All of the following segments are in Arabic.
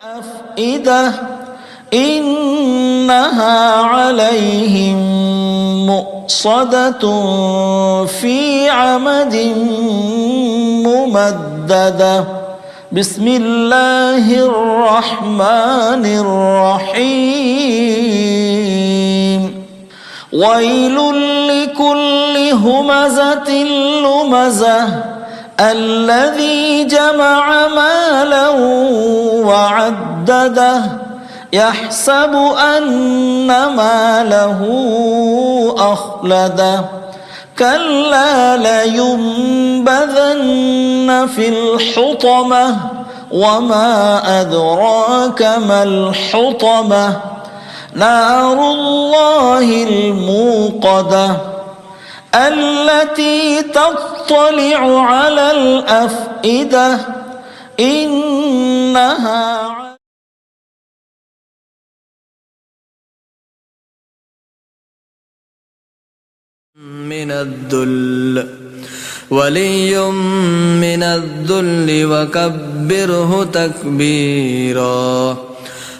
أفئدة إنها عليهم مؤصدة في عمد ممددة بسم الله الرحمن الرحيم ويل لكل همزة لمزة الذي جمع مالا وعدده يحسب أن ماله أخلده كلا لينبذن في الحطمة وما أدراك ما الحطمة نار الله الموقدة التي تطلع على الأفئدة إنها من الذل ولي من الذل وكبره تكبيرا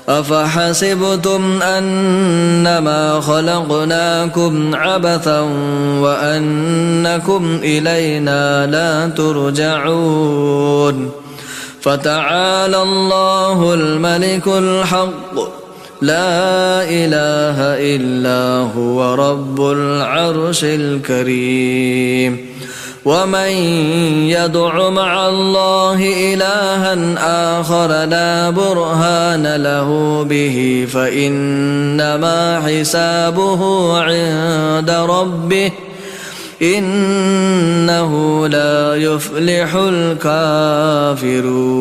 أفحسبتم أنما خلقناكم عبثا وأنكم إلينا لا ترجعون فتعالى الله الملك الحق لا إله إلا هو رب العرش الكريم ومن يدع مع الله إلها آخر لا برهان له به فإنما حسابه عند ربه إنه لا يفلح الكافرون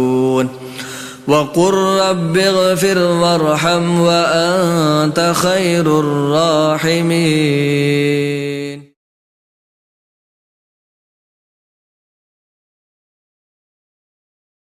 وقل رب اغفر وارحم وأنت خير الراحمين